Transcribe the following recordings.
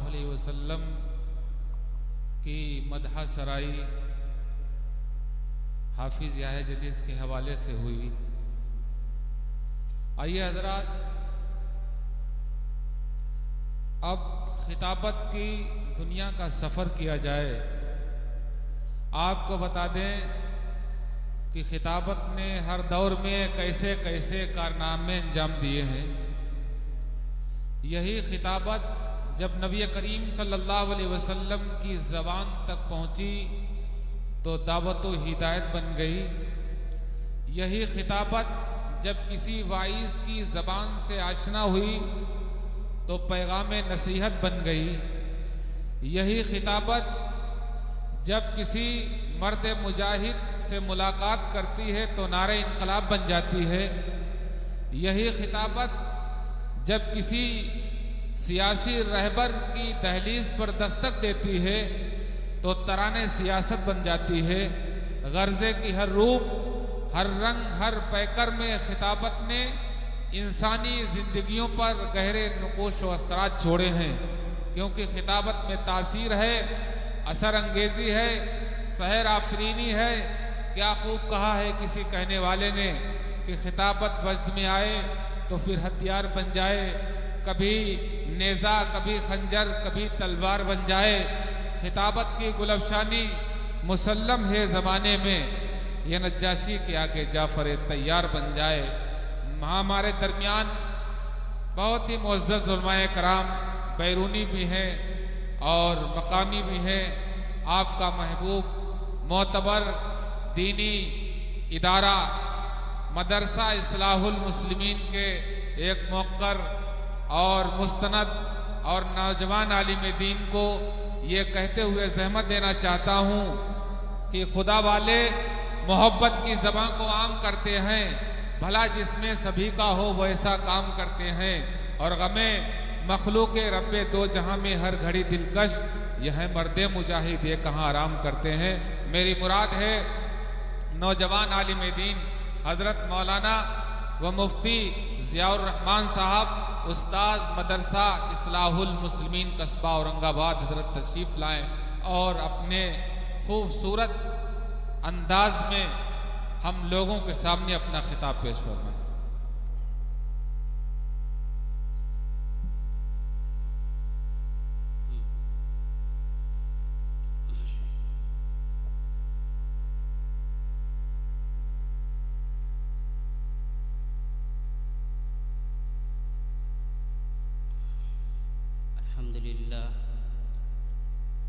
علیہ وسلم کی مدح سرائی حافظ یحییٰ جلیس کے حوالے سے ہوئی۔ آئیے حضرات، اب خطابت کی دنیا کا سفر کیا جائے۔ آپ کو بتا دیں کہ خطابت نے ہر دور میں کیسے کیسے کارنامے انجام دیے ہیں۔ یہی خطابت جب نبی کریم صلی اللہ علیہ وسلم کی زبان تک پہنچی تو دعوت و ہدایت بن گئی۔ یہی خطابت جب کسی واعظ کی زبان سے آشنا ہوئی تو پیغام نصیحت بن گئی۔ یہی خطابت جب کسی مرد مجاہد سے ملاقات کرتی ہے تو نعرہ انقلاب بن جاتی ہے۔ یہی خطابت جب کسی سیاسی رہبر کی دہلیز پر دستک دیتی ہے تو ترانے سیاست بن جاتی ہے۔ غرضے کی ہر روپ، ہر رنگ، ہر پیکر میں خطابت نے انسانی زندگیوں پر گہرے نقوش و اثرات چھوڑے ہیں، کیونکہ خطابت میں تاثیر ہے، اثر انگیزی ہے، سحر آفرینی ہے۔ کیا خوب کہا ہے کسی کہنے والے نے کہ خطابت وجد میں آئے تو پھر ہتھیار بن جائے، کبھی نیزہ، کبھی خنجر، کبھی تلوار بن جائے۔ خطابت کی گلفشانی مسلم ہے زمانے میں، یہ نجاشی کے آگے جعفر تیار بن جائے۔ ہمارے درمیان بہت ہی معزز علماء کرام بیرونی بھی ہیں اور مقامی بھی ہیں۔ آپ کا محبوب معتبر دینی ادارہ مدرسہ اصلاح المسلمین کے ایک موقر اور مستند اور نوجوان عالم دین کو یہ کہتے ہوئے زحمت دینا چاہتا ہوں کہ خدا والے محبت کی زبان کو عام کرتے ہیں، بھلا جس میں سبھی کا ہو وہ ایسا کام کرتے ہیں، اور غم مخلوق رب دو جہاں میں ہر گھڑی دلکش، یہ ہے مرد مجاہد یہ کہاں آرام کرتے ہیں۔ میری مراد ہے نوجوان عالم دین حضرت مولانا و مفتی ضیاء الرحمن صاحب، استاذ مدرسہ اصلاح المسلمین قصبہ اورنگ آباد حضرت تشریف لائیں اور اپنے خوبصورت انداز میں ہم لوگوں کے سامنے اپنا خطاب پیش فرمائیں۔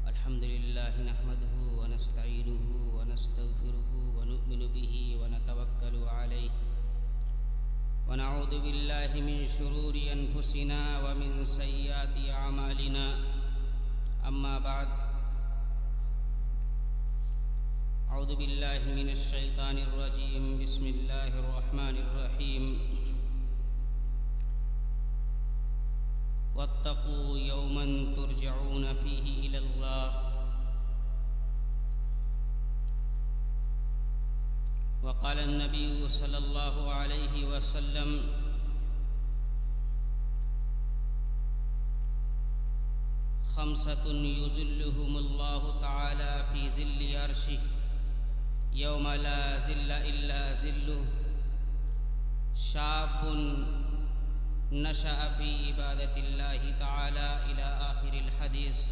الحمد لله نحمده ونستعينه ونستغفره ونؤمن به ونتوكل عليه ونعوذ بالله من شرور أنفسنا ومن سيئات أعمالنا، أما بعد، أعوذ بالله من الشيطان الرجيم، بسم الله الرحمن الرحيم، واتقوا يوما ترجعون فيه إلى الله، وقال النبي صلى الله عليه وسلم: خمسة يظلهم الله تعالى في ظل عرشه يوم لا ظل إلا ظله، شاب نشأ في عبادة الله تعالى إلى آخر الحديث۔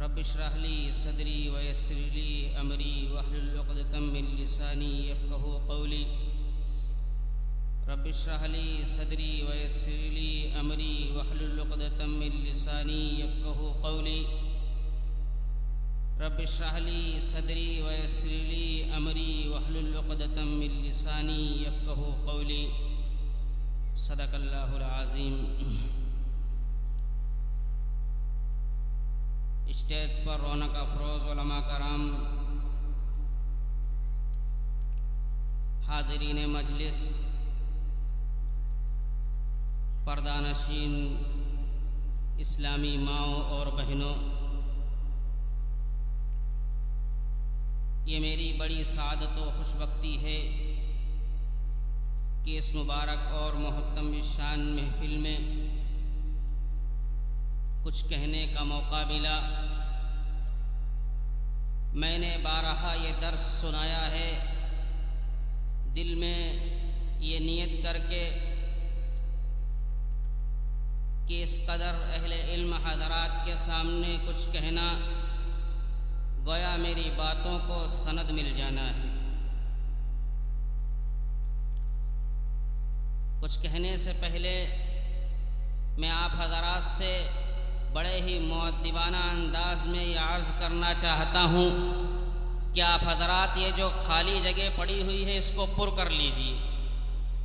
رب اشرح لي صدري ويسر لي أمري واحلل عقدة من لساني يفقهوا قولي، رب اشرح لي صدري ويسر لي أمري واحلل عقدة من لساني يفقهوا قولي، رب اشرح لي صدري ويسر لي أمري واحلل عقدة من لساني يفقهوا قولي، صدق الله العظيم۔ اسٹیج پر رونق افروز علماء کرام، حاضرین مجلس، پردہ نشین اسلامی ماؤں اور بہنوں، یہ میری بڑی سعادت و خوش بختی ہے کہ اس مبارک اور محترم شان محفل میں کچھ کہنے کا موقع ملا۔ میں نے بارہا یہ درس سنایا ہے، دل میں یہ نیت کر کے کہ اس قدر اہل علم حضرات کے سامنے کچھ کہنا گویا میری باتوں کو سند مل جانا ہے۔ کچھ کہنے سے پہلے میں آپ حضرات سے بڑے ہی مؤدبانہ انداز میں یہ عرض کرنا چاہتا ہوں کہ آپ حضرات یہ جو خالی جگہ پڑی ہوئی ہے اس کو پر کر لیجئے۔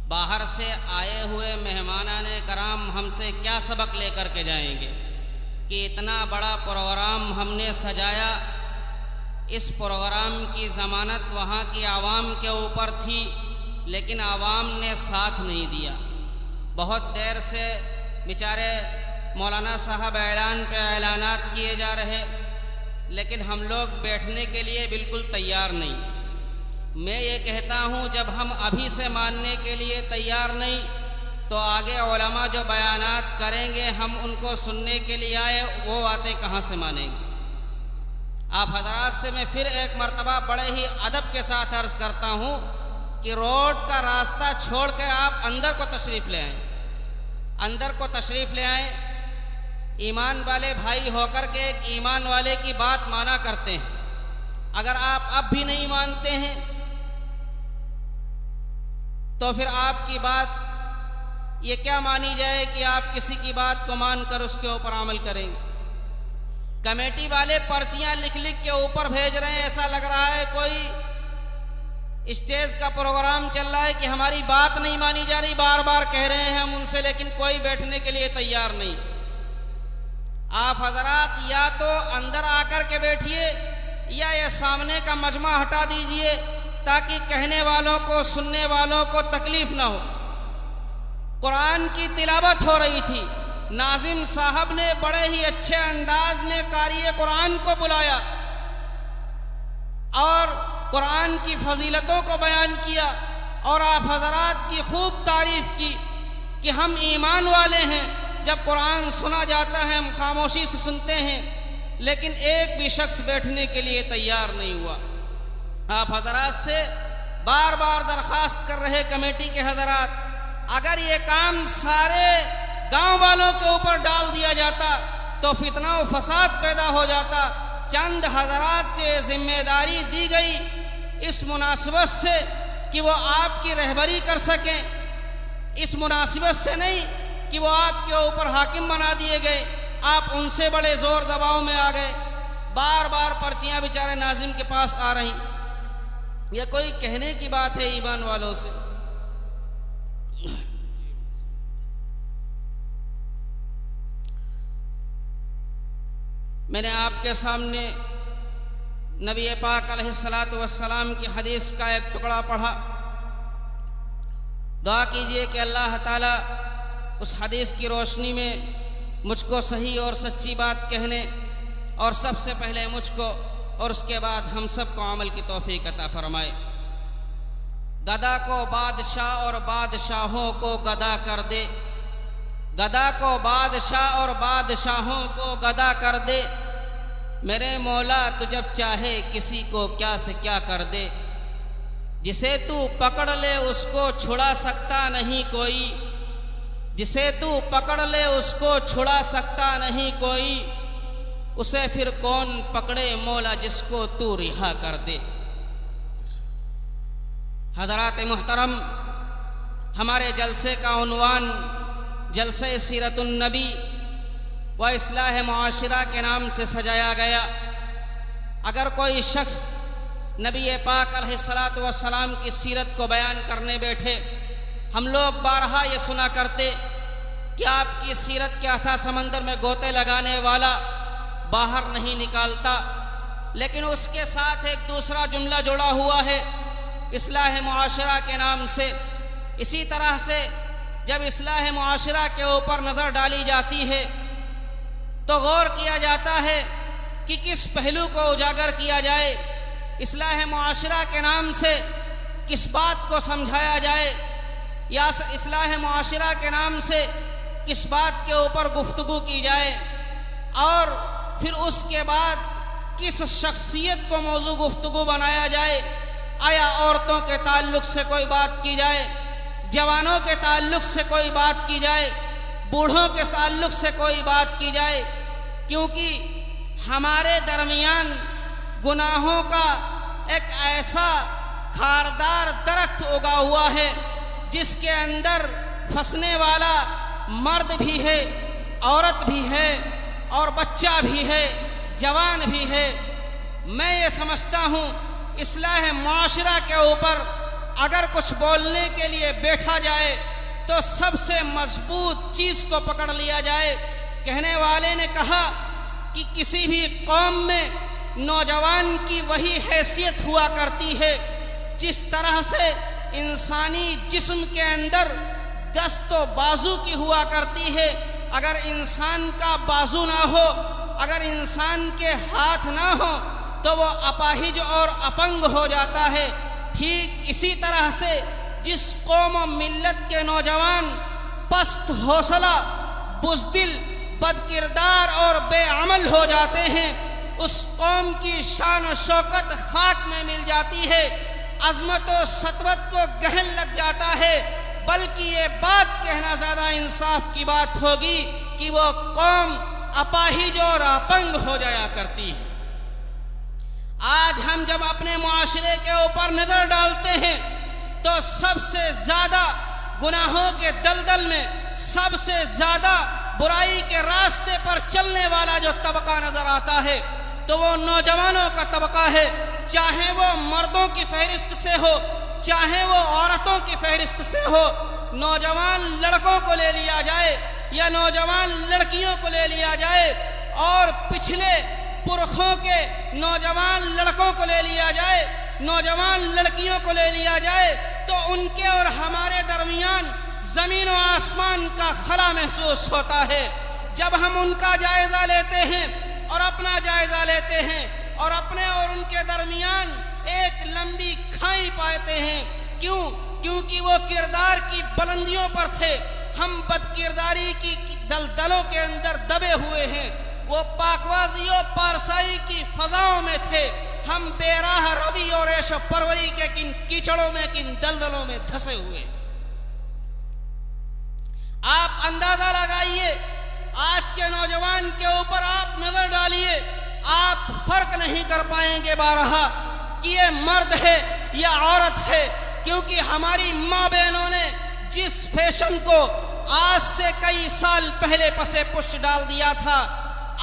باہر سے آئے ہوئے مہمانان کرام ہم سے کیا سبق لے کر کے جائیں گے کہ اتنا بڑا پروگرام ہم نے سجایا، اس پروگرام کی ضمانت وہاں کی عوام کے اوپر تھی لیکن عوام نے ساتھ نہیں دیا۔ بہت دیر سے بیچارے مولانا صاحب اعلان پہ اعلانات کیے جا رہے لیکن ہم لوگ بیٹھنے کے لیے بالکل تیار نہیں۔ میں یہ کہتا ہوں جب ہم ابھی سے ماننے کے لیے تیار نہیں تو آگے علماء جو بیانات کریں گے ہم ان کو سننے کے لیے آئے وہ باتیں کہاں سے مانیں گے۔ آپ حضرات سے میں پھر ایک مرتبہ بڑے ہی ادب کے ساتھ عرض کرتا ہوں کہ روڈ کا راستہ چھوڑ کے آپ اندر کو تشریف لے آئیں، اندر کو تشریف لے آئیں۔ ایمان والے بھائی ہو کر کے ایک ایمان والے کی بات مانا کرتے ہیں، اگر آپ اب بھی نہیں مانتے ہیں تو پھر آپ کی بات یہ کیا مانی جائے کہ آپ کسی کی بات کو مان کر اس کے اوپر عمل کریں گے۔ کمیٹی والے پرچیاں لکھ لکھ کے اوپر بھیج رہے ہیں، ایسا لگ رہا ہے کوئی اسٹیج کا پروگرام چل رہا ہے کہ ہماری بات نہیں مانی جا رہی، بار بار کہہ رہے ہیں ہم ان سے لیکن کوئی بیٹھنے کے لیے تیار نہیں۔ آپ حضرات یا تو اندر آ کر کے بیٹھیے یا یہ سامنے کا مجمع ہٹا دیجئے تاکہ کہنے والوں کو سننے والوں کو تکلیف نہ ہو۔ قرآن کی تلاوت ہو رہی تھی، ناظم صاحب نے بڑے ہی اچھے انداز میں قاری قرآن کو بلایا اور قرآن کی فضیلتوں کو بیان کیا اور آپ حضرات کی خوب تعریف کی کہ ہم ایمان والے ہیں، جب قرآن سنا جاتا ہے ہم خاموشی سے سنتے ہیں لیکن ایک بھی شخص بیٹھنے کے لیے تیار نہیں ہوا۔ آپ حضرات سے بار بار درخواست کر رہے کمیٹی کے حضرات، اگر یہ کام سارے گاؤں والوں کے اوپر ڈال دیا جاتا تو فتنہ و فساد پیدا ہو جاتا۔ چند حضرات کے ذمہ داری دی گئی اس مناسبت سے کہ وہ آپ کی رہبری کر سکیں، اس مناسبت سے نہیں کہ وہ آپ کے اوپر حاکم بنا دیے گئے۔ آپ ان سے بڑے زور دباؤ میں آ گئے، بار بار پرچیاں بیچارے ناظم کے پاس آ رہی۔ یہ کوئی کہنے کی بات ہے ایمان والوں سے؟ میں نے آپ کے سامنے نبی پاک علیہ الصلاۃ والسلام کی حدیث کا ایک ٹکڑا پڑھا۔ دعا کیجئے کہ اللہ تعالیٰ اس حدیث کی روشنی میں مجھ کو صحیح اور سچی بات کہنے اور سب سے پہلے مجھ کو اور اس کے بعد ہم سب کو عمل کی توفیق عطا فرمائے۔ گدا کو بادشاہ اور بادشاہوں کو گدا کر دے، گدا کو بادشاہ اور بادشاہوں کو گدا کر دے، میرے مولا تو جب چاہے کسی کو کیا سے کیا کر دے، جسے تو پکڑ لے اس کو چھڑا سکتا نہیں کوئی، جسے تو پکڑ لے اس کو چھڑا سکتا نہیں کوئی، اسے پھر کون پکڑے مولا جس کو تو رہا کر دے۔ حضرات محترم، ہمارے جلسے کا عنوان جلسہ سیرت النبی و اصلاح معاشرہ کے نام سے سجایا گیا۔ اگر کوئی شخص نبی پاک علیہ الصلاۃ والسلام کی سیرت کو بیان کرنے بیٹھے، ہم لوگ بارہا یہ سنا کرتے کہ آپ کی سیرت کے اتھاہ سمندر میں گوتے لگانے والا باہر نہیں نکالتا، لیکن اس کے ساتھ ایک دوسرا جملہ جڑا ہوا ہے اصلاح معاشرہ کے نام سے۔ اسی طرح سے جب اصلاح معاشرہ کے اوپر نظر ڈالی جاتی ہے تو غور کیا جاتا ہے کہ کس پہلو کو اجاگر کیا جائے، اصلاح معاشرہ کے نام سے کس بات کو سمجھایا جائے۔ یا اصلاح معاشرہ کے نام سے کس بات کے اوپر گفتگو کی جائے، اور پھر اس کے بعد کس شخصیت کو موضوع گفتگو بنایا جائے۔ آیا عورتوں کے تعلق سے کوئی بات کی جائے، جوانوں کے تعلق سے کوئی بات کی جائے، بوڑھوں کے تعلق سے کوئی بات کی جائے؟ کیونکہ ہمارے درمیان گناہوں کا ایک ایسا خاردار درخت اگا ہوا ہے جس کے اندر پھنسنے والا مرد بھی ہے، عورت بھی ہے، اور بچہ بھی ہے، جوان بھی ہے۔ میں یہ سمجھتا ہوں اصلاح معاشرہ کے اوپر اگر کچھ بولنے کے لیے بیٹھا جائے تو سب سے مضبوط چیز کو پکڑ لیا جائے۔ کہنے والے نے کہا کہ کسی بھی قوم میں نوجوان کی وہی حیثیت ہوا کرتی ہے جس طرح سے انسانی جسم کے اندر دست و بازو کی ہوا کرتی ہے۔ اگر انسان کا بازو نہ ہو، اگر انسان کے ہاتھ نہ ہو تو وہ اپاہج اور اپنگ ہو جاتا ہے۔ ٹھیک اسی طرح سے جس قوم و ملت کے نوجوان پست حوصلہ، بزدل، بد کردار اور بے عمل ہو جاتے ہیں، اس قوم کی شان و شوکت خاک میں مل جاتی ہے، عظمت و سطوت کو گہن لگ جاتا ہے۔ بلکہ یہ بات کہنا زیادہ انصاف کی بات ہوگی کہ وہ قوم اپاہج اور اپنگ ہو جایا کرتی ہے۔ آج ہم جب اپنے معاشرے کے اوپر نظر ڈالتے ہیں تو سب سے زیادہ گناہوں کے دلدل میں، سب سے زیادہ برائی کے راستے پر چلنے والا جو طبقہ نظر آتا ہے تو وہ نوجوانوں کا طبقہ ہے۔ چاہے وہ مردوں کی فہرست سے ہو، چاہے وہ عورتوں کی فہرست سے ہو، نوجوان لڑکوں کو لے لیا جائے یا نوجوان لڑکیوں کو لے لیا جائے، اور پچھلے پرکھوں کے نوجوان لڑکوں کو لے لیا جائے، نوجوان لڑکیوں کو لے لیا جائے، تو ان کے اور ہمارے درمیان زمین و آسمان کا خلا محسوس ہوتا ہے۔ جب ہم ان کا جائزہ لیتے ہیں اور اپنا جائزہ لیتے ہیں اور اپنے اور ان کے درمیان ایک لمبی کھائی پاتے ہیں، کیونکہ وہ کردار کی بلندیوں پر تھے، ہم بد کرداری کی دلدلوں کے اندر دبے ہوئے ہیں۔ وہ پاکوازی و پارسائی کی فضاؤں میں تھے، ہم بے راہ روی اور عیش و پروری کے کن کیچڑوں میں، کن دلدلوں میں دھسے ہوئے۔ آپ اندازہ لگائیے، آج کے نوجوان کے اوپر آپ نظر ڈالیے، آپ فرق نہیں کر پائیں گے بارہا کہ یہ مرد ہے یا عورت ہے، کیونکہ ہماری ماں بہنوں نے جس فیشن کو آج سے کئی سال پہلے پسے پش ڈال دیا تھا،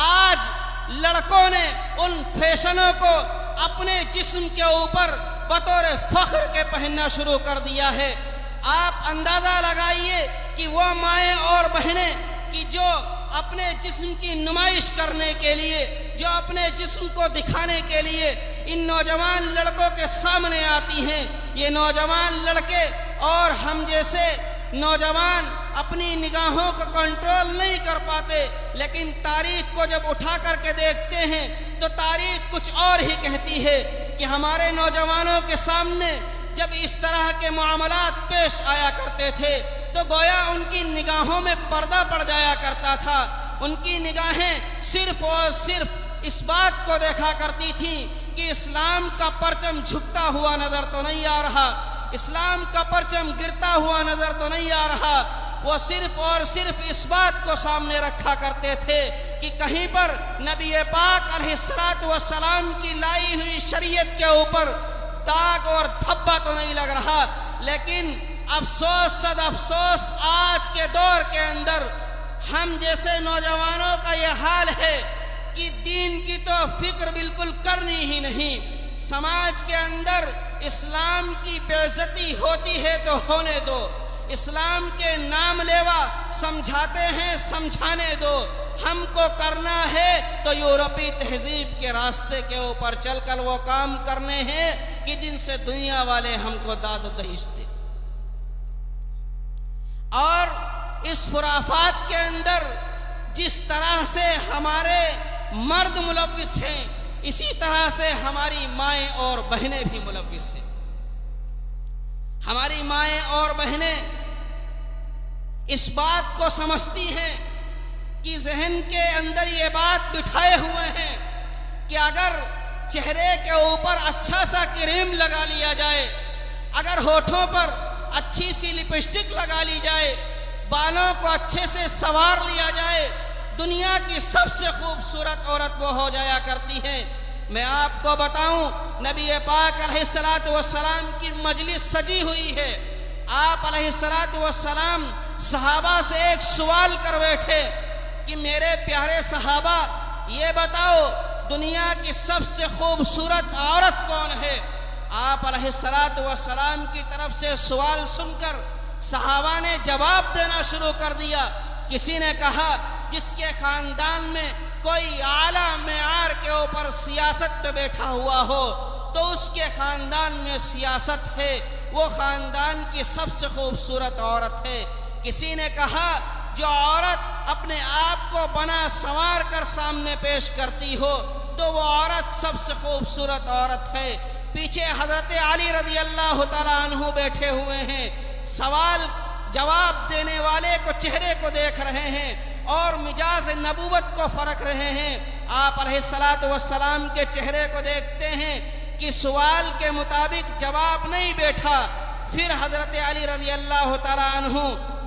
آج لڑکوں نے ان فیشنوں کو اپنے جسم کے اوپر بطور فخر کے پہننا شروع کر دیا ہے۔ آپ اندازہ لگائیے کہ وہ مائیں اور بہنیں کہ جو اپنے جسم کی نمائش کرنے کے لیے، جو اپنے جسم کو دکھانے کے لیے ان نوجوان لڑکوں کے سامنے آتی ہیں، یہ نوجوان لڑکے اور ہم جیسے نوجوان اپنی نگاہوں کو کنٹرول نہیں کر پاتے، لیکن تاریخ کو جب اٹھا کر کے دیکھتے ہیں تو تاریخ کچھ اور ہی کہتی ہے کہ ہمارے نوجوانوں کے سامنے جب اس طرح کے معاملات پیش آیا کرتے تھے تو گویا ان کی نگاہوں میں پردہ پڑ جایا کرتا تھا۔ ان کی نگاہیں صرف اور صرف اس بات کو دیکھا کرتی تھیں کہ اسلام کا پرچم جھکتا ہوا نظر تو نہیں آ رہا، اسلام کا پرچم گرتا ہوا نظر تو نہیں آ رہا۔ وہ صرف اور صرف اس بات کو سامنے رکھا کرتے تھے کہ کہیں پر نبی پاک علیہ الصلوۃ والسلام کی لائی ہوئی شریعت کے اوپر داغ اور دھبا تو نہیں لگ رہا۔ لیکن افسوس صد افسوس، آج کے دور کے اندر ہم جیسے نوجوانوں کا یہ حال ہے کہ دین کی تو فکر بالکل کرنی ہی نہیں۔ سماج کے اندر اسلام کی بے عزتی ہوتی ہے تو ہونے دو، اسلام کے نام لیوا سمجھاتے ہیں سمجھانے دو، ہم کو کرنا ہے تو یورپی تہذیب کے راستے کے اوپر چل کر وہ کام کرنے ہیں کہ جن سے دنیا والے ہم کو داد و دہشت دے۔ اور اس خرافات کے اندر جس طرح سے ہمارے مرد ملوث ہیں، اسی طرح سے ہماری مائیں اور بہنیں بھی ملوث ہیں۔ ہماری مائیں اور بہنیں اس بات کو سمجھتی ہیں کہ ذہن کے اندر یہ بات بٹھائے ہوئے ہیں کہ اگر چہرے کے اوپر اچھا سا کریم لگا لیا جائے، اگر ہونٹوں پر اچھی سی لپسٹک لگا لی جائے، بالوں کو اچھے سے سنوار لیا جائے، دنیا کی سب سے خوبصورت عورت وہ ہو جایا کرتی ہے۔ میں آپ کو بتاؤں، نبی پاک علیہ الصلوۃ والسلام کی مجلس سجی ہوئی ہے، آپ علیہ الصلوۃ والسلام صحابہ سے ایک سوال کر بیٹھے کہ میرے پیارے صحابہ یہ بتاؤ دنیا کی سب سے خوبصورت عورت کون ہے؟ آپ علیہ الصلوۃ والسلام کی طرف سے سوال سن کر صحابہ نے جواب دینا شروع کر دیا۔ کسی نے کہا جس کے خاندان میں کوئی اعلیٰ معیار کے اوپر سیاست پہ بیٹھا ہوا ہو تو اس کے خاندان میں سیاست ہے، وہ خاندان کی سب سے خوبصورت عورت ہے۔ کسی نے کہا جو عورت اپنے آپ کو بنا سنوار کر سامنے پیش کرتی ہو تو وہ عورت سب سے خوبصورت عورت ہے۔ پیچھے حضرت علی رضی اللہ تعالیٰ عنہ بیٹھے ہوئے ہیں، سوال جواب دینے والے کو چہرے کو دیکھ رہے ہیں اور مجاز نبوت کو فرق رہے ہیں۔ آپ علیہ الصلوۃ والسلام کے چہرے کو دیکھتے ہیں کہ سوال کے مطابق جواب نہیں بیٹھا۔ پھر حضرت علی رضی اللہ تعالیٰ عنہ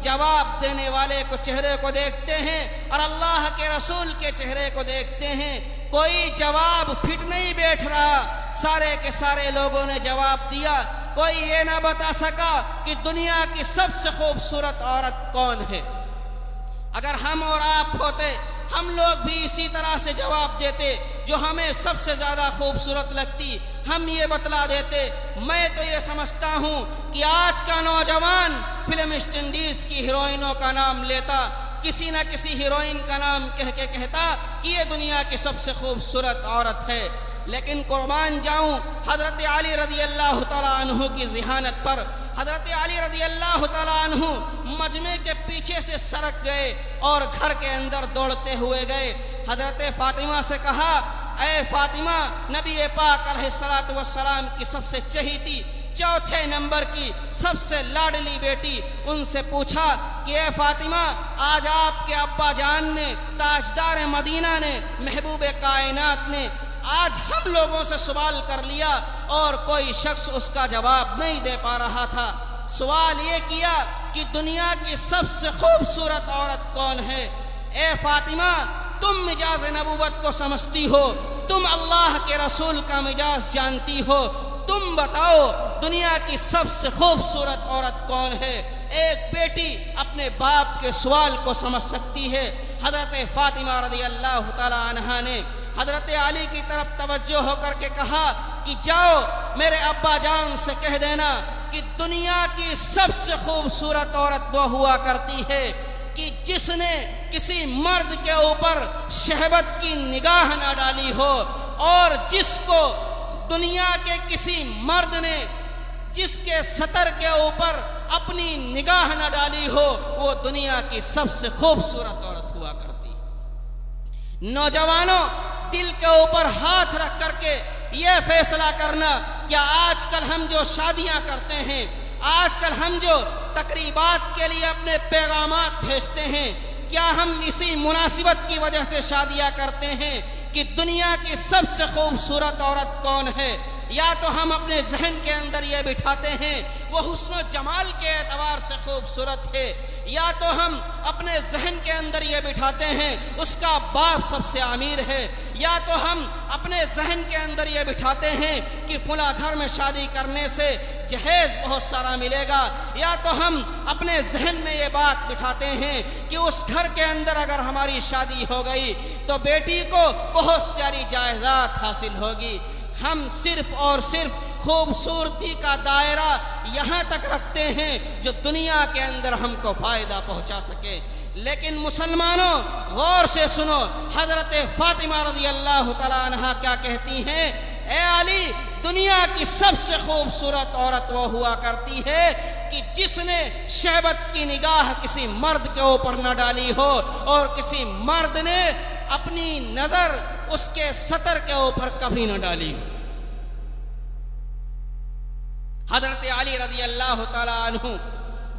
جواب دینے والے کو چہرے کو دیکھتے ہیں اور اللہ کے رسول کے چہرے کو دیکھتے ہیں، کوئی جواب پھٹ نہیں بیٹھ رہا۔ سارے کے سارے لوگوں نے جواب دیا، کوئی یہ نہ بتا سکا کہ دنیا کی سب سے خوبصورت عورت کون ہے۔ اگر ہم اور آپ ہوتے ہم لوگ بھی اسی طرح سے جواب دیتے، جو ہمیں سب سے زیادہ خوبصورت لگتی ہم یہ بتلا دیتے۔ میں تو یہ سمجھتا ہوں کہ آج کا نوجوان فلم ویسٹ انڈیز کی ہیروئنوں کا نام لیتا، کسی نہ کسی ہیروئن کا نام کہہ کے کہتا کہ یہ دنیا کی سب سے خوبصورت عورت ہے۔ لیکن قربان جاؤں حضرت علی رضی اللہ تعالیٰ عنہ کی ذہانت پر، حضرت علی رضی اللہ تعالیٰ عنہ مجمع کے پیچھے سے سرک گئے اور گھر کے اندر دوڑتے ہوئے گئے۔ حضرت فاطمہ سے کہا، اے فاطمہ، نبی پاک علیہ الصلوۃ والسلام کی سب سے چہیتی، چوتھے نمبر کی سب سے لاڈلی بیٹی، ان سے پوچھا کہ اے فاطمہ، آج آپ کے ابا جان نے، تاجدار مدینہ نے، محبوب کائنات نے آج ہم لوگوں سے سوال کر لیا اور کوئی شخص اس کا جواب نہیں دے پا رہا تھا۔ سوال یہ کیا کہ دنیا کی سب سے خوبصورت عورت کون ہے؟ اے فاطمہ، تم مجاز نبوت کو سمجھتی ہو، تم اللہ کے رسول کا مجاز جانتی ہو، تم بتاؤ دنیا کی سب سے خوبصورت عورت کون ہے؟ ایک بیٹی اپنے باپ کے سوال کو سمجھ سکتی ہے۔ حضرت فاطمہ رضی اللہ تعالی عنہا نے حضرت علی کی طرف توجہ ہو کر کے کہا کہ جاؤ میرے ابا جان سے کہہ دینا کہ دنیا کی سب سے خوبصورت عورت وہ ہوا کرتی ہے کہ جس نے کسی مرد کے اوپر شہوت کی نگاہ نہ ڈالی ہو، اور جس کو دنیا کے کسی مرد نے جس کے سطر کے اوپر اپنی نگاہ نہ ڈالی ہو، وہ دنیا کی سب سے خوبصورت عورت ہوا کرتی۔ نوجوانوں، دل کے اوپر ہاتھ رکھ کر کے یہ فیصلہ کرنا کہ آج کل ہم جو شادیاں کرتے ہیں، آج کل ہم جو تقریبات کے لیے اپنے پیغامات بھیجتے ہیں، کیا ہم اسی مناسبت کی وجہ سے شادیاں کرتے ہیں کہ دنیا کی سب سے خوبصورت عورت کون ہے؟ یا تو ہم اپنے ذہن کے اندر یہ بٹھاتے ہیں وہ حسن و جمال کے اعتبار سے خوبصورت ہے، یا تو ہم اپنے ذہن کے اندر یہ بٹھاتے ہیں اس کا باپ سب سے امیر ہے، یا تو ہم اپنے ذہن کے اندر یہ بٹھاتے ہیں کہ فلاں گھر میں شادی کرنے سے جہیز بہت سارا ملے گا، یا تو ہم اپنے ذہن میں یہ بات بٹھاتے ہیں کہ اس گھر کے اندر اگر ہماری شادی ہو گئی تو بیٹی کو بہت ساری جائیداد حاصل ہوگی۔ ہم صرف اور صرف خوبصورتی کا دائرہ یہاں تک رکھتے ہیں جو دنیا کے اندر ہم کو فائدہ پہنچا سکے۔ لیکن مسلمانوں غور سے سنو، حضرت فاطمہ رضی اللہ تعالیٰ عنہا کیا کہتی ہیں؟ اے علی، دنیا کی سب سے خوبصورت عورت وہ ہوا کرتی ہے کہ جس نے شہوت کی نگاہ کسی مرد کے اوپر نہ ڈالی ہو اور کسی مرد نے اپنی نظر اس کے سطر کے اوپر کبھی نہ ڈالی۔ حضرت علی رضی اللہ تعالیٰ عنہ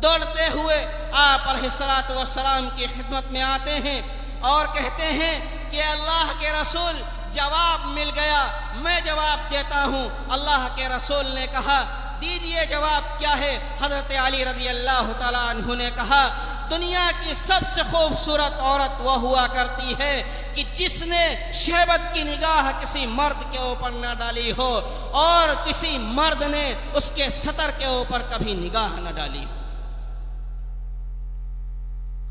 دوڑتے ہوئے آپ علیہ الصلوۃ والسلام کی خدمت میں آتے ہیں اور کہتے ہیں کہ اللہ کے رسول جواب مل گیا، میں جواب دیتا ہوں۔ اللہ کے رسول نے کہا دیجئے جواب کیا ہے؟ حضرت علی رضی اللہ تعالیٰ عنہ نے کہا دنیا کی سب سے خوبصورت عورت وہ ہوا کرتی ہے کہ جس نے شہوت کی نگاہ کسی مرد کے اوپر نہ ڈالی ہو اور کسی مرد نے اس کے سطر کے اوپر کبھی نگاہ نہ ڈالی ہو۔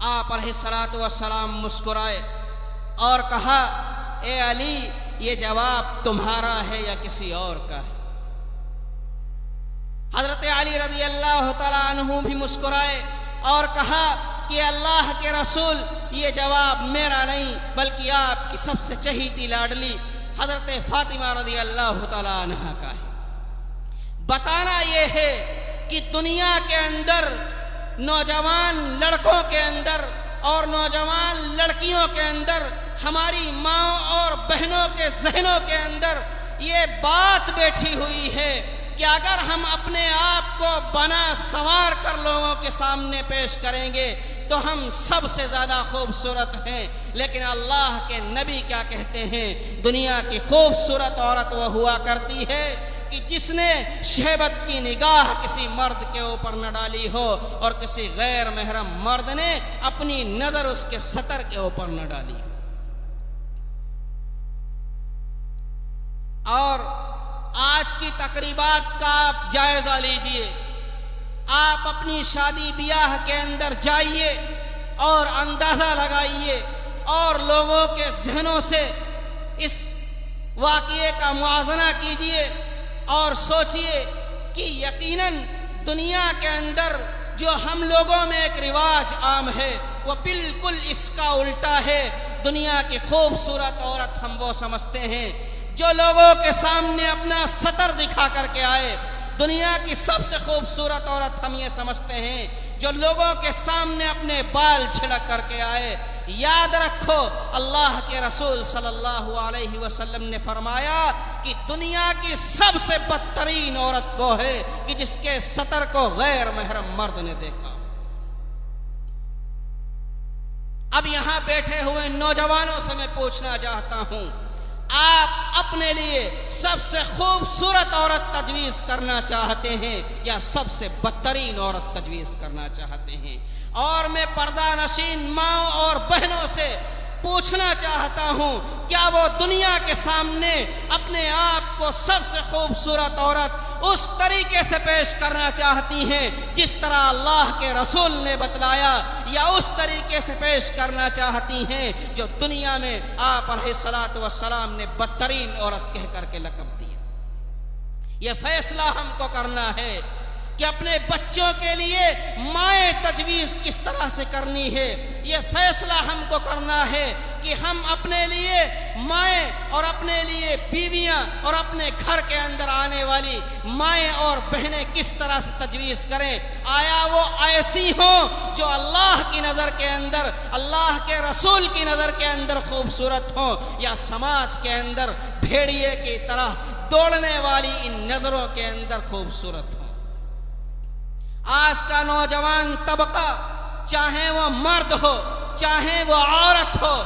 آپ علیہ الصلوۃ والسلام مسکرائے اور کہا اے علی یہ جواب تمہارا ہے یا کسی اور کا ہے؟ حضرت علی رضی اللہ تعالیٰ عنہ بھی مسکرائے اور کہا کہ اللہ کے رسول یہ جواب میرا نہیں بلکہ آپ کی سب سے چہیتی لاڈلی حضرت فاطمہ رضی اللہ تعالیٰ عنہ کا ہے۔ بتانا یہ ہے کہ دنیا کے اندر نوجوان لڑکوں کے اندر اور نوجوان لڑکیوں کے اندر ہماری ماں اور بہنوں کے ذہنوں کے اندر یہ بات بیٹھی ہوئی ہے کہ اگر ہم اپنے آپ کو بنا سنوار کر لوگوں کے سامنے پیش کریں گے تو ہم سب سے زیادہ خوبصورت ہیں، لیکن اللہ کے نبی کیا کہتے ہیں؟ دنیا کی خوبصورت عورت وہ ہوا کرتی ہے کہ جس نے شہوت کی نگاہ کسی مرد کے اوپر نہ ڈالی ہو اور کسی غیر محرم مرد نے اپنی نظر اس کے سطر کے اوپر نہ ڈالی۔ اور آج کی تقریبات کا آپ جائزہ لیجئے، آپ اپنی شادی بیاہ کے اندر جائیے اور اندازہ لگائیے اور لوگوں کے ذہنوں سے اس واقعے کا موازنہ کیجئے اور سوچئے کہ یقیناً دنیا کے اندر جو ہم لوگوں میں ایک رواج عام ہے وہ بالکل اس کا الٹا ہے۔ دنیا کی خوبصورت عورت ہم وہ سمجھتے ہیں جو لوگوں کے سامنے اپنا سطر دکھا کر کے آئے۔ دنیا کی سب سے خوبصورت عورت ہم یہ سمجھتے ہیں جو لوگوں کے سامنے اپنے بال چھڑک کر کے آئے۔ یاد رکھو اللہ کے رسول صلی اللہ علیہ وسلم نے فرمایا کہ دنیا کی سب سے بدترین عورت وہ ہے کہ جس کے سطر کو غیر محرم مرد نے دیکھا۔ اب یہاں بیٹھے ہوئے نوجوانوں سے میں پوچھنا چاہتا ہوں، آپ اپنے لیے سب سے خوبصورت عورت تجویز کرنا چاہتے ہیں یا سب سے بدترین عورت تجویز کرنا چاہتے ہیں؟ اور میں پردہ نشین ماں اور بہنوں سے پوچھنا چاہتا ہوں، کیا وہ دنیا کے سامنے اپنے آپ کو سب سے خوبصورت عورت اس طریقے سے پیش کرنا چاہتی ہیں جس طرح اللہ کے رسول نے بتلایا، یا اس طریقے سے پیش کرنا چاہتی ہیں جو دنیا میں آپ علیہ الصلوۃ والسلام نے بدترین عورت کہہ کر کے لقب دیا؟ یہ فیصلہ ہم کو کرنا ہے کہ اپنے بچوں کے لیے مائیں تجویز کس طرح سے کرنی ہے۔ یہ فیصلہ ہم کو کرنا ہے کہ ہم اپنے لیے مائیں اور اپنے لیے بیویاں اور اپنے گھر کے اندر آنے والی مائیں اور بہنیں کس طرح سے تجویز کریں۔ آیا وہ ایسی ہوں جو اللہ کی نظر کے اندر، اللہ کے رسول کی نظر کے اندر خوبصورت ہوں، یا سماج کے اندر بھیڑیے کی طرح دوڑنے والی ان نظروں کے اندر خوبصورت ہوں؟ آج کا نوجوان طبقہ، چاہے وہ مرد ہو چاہے وہ عورت ہو،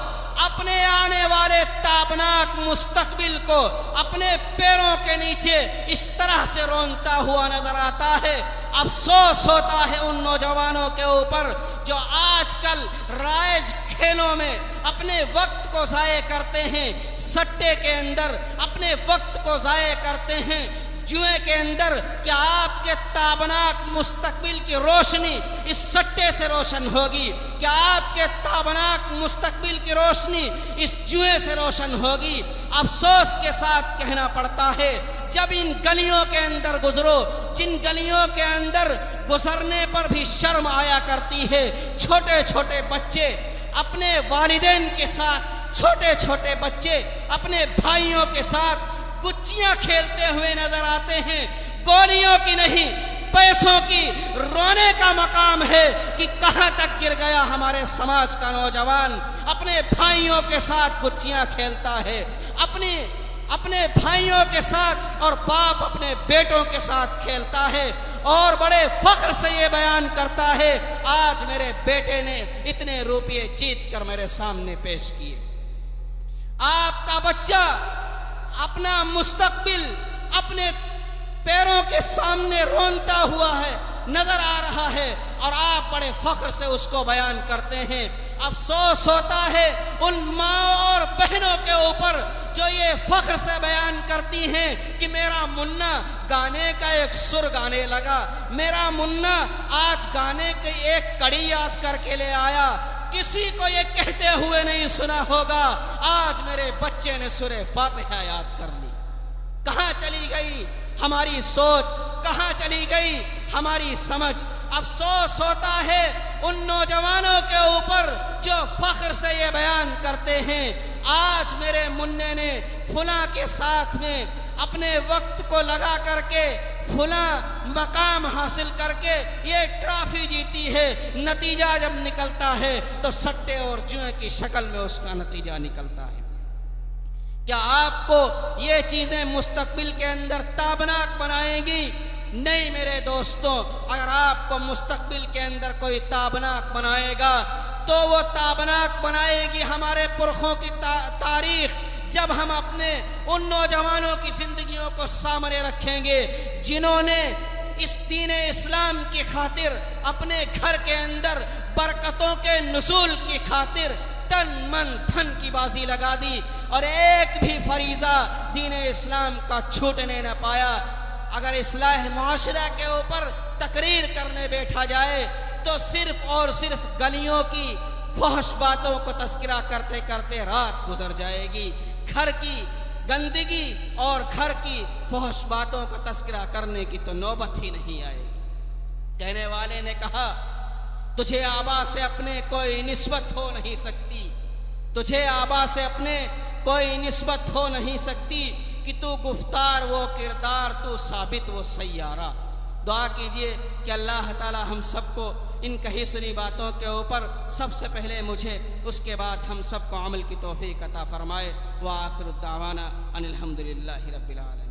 اپنے آنے والے تابناک مستقبل کو اپنے پیروں کے نیچے اس طرح سے رونتا ہوا نظر آتا ہے۔ افسوس ہوتا ہے ان نوجوانوں کے اوپر جو آج کل رائج کھیلوں میں اپنے وقت کو ضائع کرتے ہیں، سٹے کے اندر اپنے وقت کو ضائع کرتے ہیں، جوئے کے اندر۔ کیا آپ کے تابناک مستقبل کی روشنی اس سٹے سے روشن ہوگی؟ کیا آپ کے تابناک مستقبل کی روشنی اس جوئے سے روشن ہوگی؟ افسوس کے ساتھ کہنا پڑتا ہے جب ان گلیوں کے اندر گزرو، جن گلیوں کے اندر گزرنے پر بھی شرم آیا کرتی ہے، چھوٹے چھوٹے بچے اپنے والدین کے ساتھ، چھوٹے چھوٹے بچے اپنے بھائیوں کے ساتھ گچیاں کھیلتے ہوئے نظر آتے ہیں۔ گولیوں کی نہیں، پیسوں کی رونے کا مقام ہے کہ کہاں تک گر گیا ہمارے سماج کا نوجوان۔ اپنے بھائیوں کے ساتھ گچیاں کھیلتا ہے، اپنے بھائیوں کے ساتھ اور باپ اپنے بیٹوں کے ساتھ کھیلتا ہے اور بڑے فخر سے یہ بیان کرتا ہے آج میرے بیٹے نے اتنے روپے جیت کر میرے سامنے پیش کیے۔ آپ کا بچہ اپنا مستقبل اپنے پیروں کے سامنے رونتا ہوا ہے، نظر آ رہا ہے، اور آپ بڑے فخر سے اس کو بیان کرتے ہیں۔ افسوس ہوتا ہے ان ماں اور بہنوں کے اوپر جو یہ فخر سے بیان کرتی ہیں کہ میرا منا گانے کا ایک سر گانے لگا، میرا منا آج گانے کی ایک کڑی یاد کر کے لے آیا، کسی کو یہ کہتے ہوئے نہیں سنا ہوگا آج میرے بچے نے سورہ فاتحہ یاد کر لی۔ کہاں چلی گئی ہماری سوچ، کہاں چلی گئی ہماری سمجھ؟ افسوس ہوتا ہے ان نوجوانوں کے اوپر جو فخر سے یہ بیان کرتے ہیں آج میرے منع نے فلاں کے ساتھ میں اپنے وقت کو لگا کر کے فلاں مقام حاصل کر کے یہ ٹرافی جیتی ہے، نتیجہ جب نکلتا ہے تو سٹے اور جوئے کی شکل میں اس کا نتیجہ نکلتا ہے۔ کیا آپ کو یہ چیزیں مستقبل کے اندر تابناک بنائیں گی؟ نہیں میرے دوستوں، اگر آپ کو مستقبل کے اندر کوئی تابناک بنائے گا تو وہ تابناک بنائے گی ہمارے پرخوں کی تاریخ، جب ہم اپنے ان نوجوانوں کی زندگیوں کو سامنے رکھیں گے جنہوں نے اس دین اسلام کی خاطر اپنے گھر کے اندر برکتوں کے نزول کی خاطر تن من دھن کی بازی لگا دی اور ایک بھی فریضہ دین اسلام کا چھوٹنے نہ پایا۔ اگر اصلاح معاشرہ کے اوپر تقریر کرنے بیٹھا جائے تو صرف اور صرف گلیوں کی فحش باتوں کو تذکرہ کرتے کرتے رات گزر جائے گی، گھر کی گندگی اور گھر کی فحش باتوں کا تذکرہ کرنے کی تو نوبت ہی نہیں آئے گی۔ کہنے والے نے کہا تجھے آبا سے اپنے کوئی نسبت ہو نہیں سکتی، تجھے آبا سے اپنے کوئی نسبت ہو نہیں سکتی کہ تو گفتار وہ کردار، تو ثابت وہ سیارہ۔ دعا کیجئے کہ اللہ تعالی ہم سب کو ان کہی سنی باتوں کے اوپر سب سے پہلے مجھے، اس کے بعد ہم سب کو عمل کی توفیق عطا فرمائے۔ وآخر الدعوانا ان الحمدللہ رب العالمین۔